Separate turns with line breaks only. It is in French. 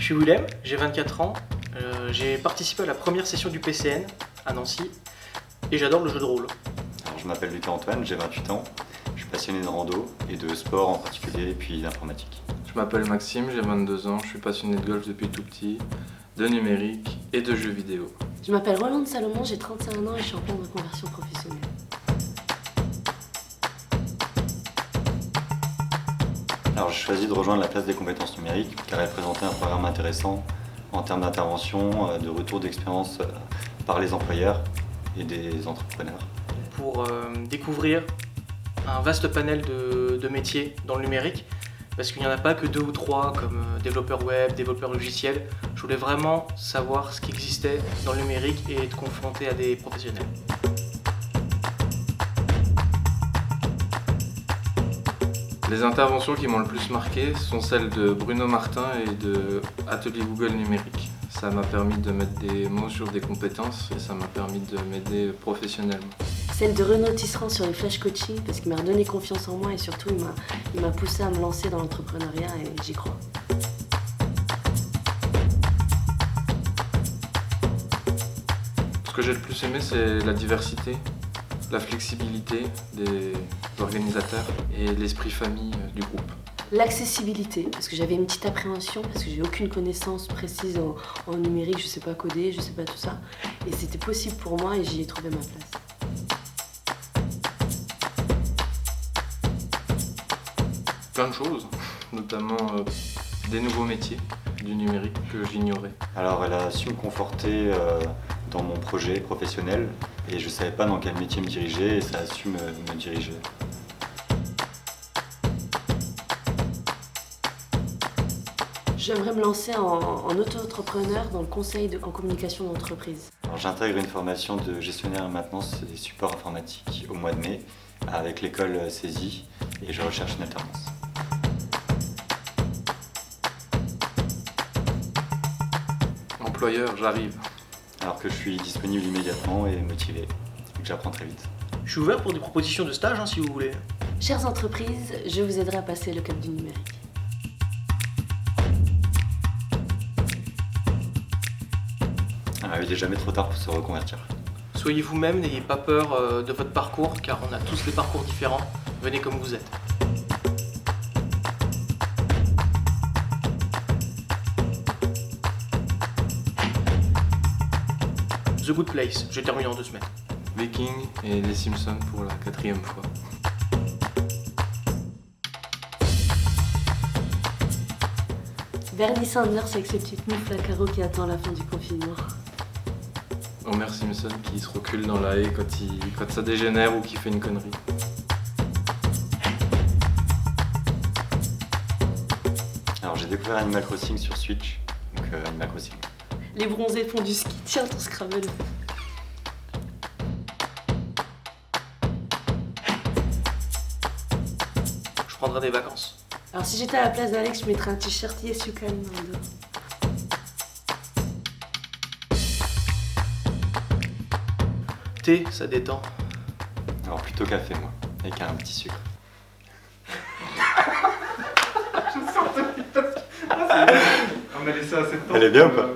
Je suis Willem, j'ai 24 ans, j'ai participé à la première session du PCN à Nancy et j'adore le jeu de rôle.
Alors, je m'appelle Lucas Antoine, j'ai 28 ans, je suis passionné de rando et de sport en particulier et puis d'informatique.
Je m'appelle Maxime, j'ai 22 ans, je suis passionné de golf depuis tout petit, de numérique et de jeux vidéo.
Je m'appelle Rolande Salomon, j'ai 31 ans et je suis en pleine reconversion professionnelle.
Alors j'ai choisi de rejoindre la classe des compétences numériques car elle présentait un programme intéressant en termes d'intervention, de retour d'expérience par les employeurs et des entrepreneurs.
Pour découvrir un vaste panel de métiers dans le numérique, parce qu'il n'y en a pas que 2 ou 3 comme développeur web, développeur logiciel. Je voulais vraiment savoir ce qui existait dans le numérique et être confronté à des professionnels.
Les interventions qui m'ont le plus marqué sont celles de Bruno Martin et de Atelier Google Numérique. Ça m'a permis de mettre des mots sur des compétences et ça m'a permis de m'aider professionnellement.
Celle de Renaud Tisserand sur les flash coaching parce qu'il m'a redonné confiance en moi et surtout il m'a poussé à me lancer dans l'entrepreneuriat et j'y crois.
Ce que j'ai le plus aimé, c'est la diversité, la flexibilité des organisateurs et l'esprit famille du groupe.
L'accessibilité, parce que j'avais une petite appréhension, parce que j'ai aucune connaissance précise en numérique, je sais pas coder, je sais pas tout ça. Et c'était possible pour moi et j'y ai trouvé ma place.
Plein de choses, notamment des nouveaux métiers du numérique que j'ignorais.
Alors elle a su me conforter dans mon projet professionnel et je ne savais pas dans quel métier me diriger et ça a su me diriger.
J'aimerais me lancer en auto-entrepreneur dans le conseil en communication d'entreprise.
Alors j'intègre une formation de gestionnaire et maintenance des supports informatiques au mois de mai avec l'école Saisie et je recherche une alternance.
Employeur, j'arrive.
Alors que je suis disponible immédiatement et motivé et que j'apprends très vite.
Je suis ouvert pour des propositions de stage si vous voulez.
Chères entreprises, je vous aiderai à passer le cap du numérique.
Alors, il n'est jamais trop tard pour se reconvertir.
Soyez vous-même, n'ayez pas peur de votre parcours car on a tous des parcours différents. Venez comme vous êtes. The Good Place, je termine en 2 semaines.
Viking et les Simpsons pour la 4e fois.
Bernie Sanders avec ses petites moufles à carreaux qui attend la fin du confinement.
Homer Simpson qui se recule dans la haie quand ça dégénère ou qui fait une connerie.
Alors j'ai découvert Animal Crossing sur Switch, donc Animal Crossing.
Les bronzés font du ski, tiens ton Scrabble.
Je prendrai des vacances.
Alors si j'étais à la place d'Alex, je mettrais un t-shirt Yes You Can dans le dos.
Thé, ça détend.
Alors plutôt café moi, avec un petit sucre.
On a laissé assez de temps.
Elle est bien ou pas?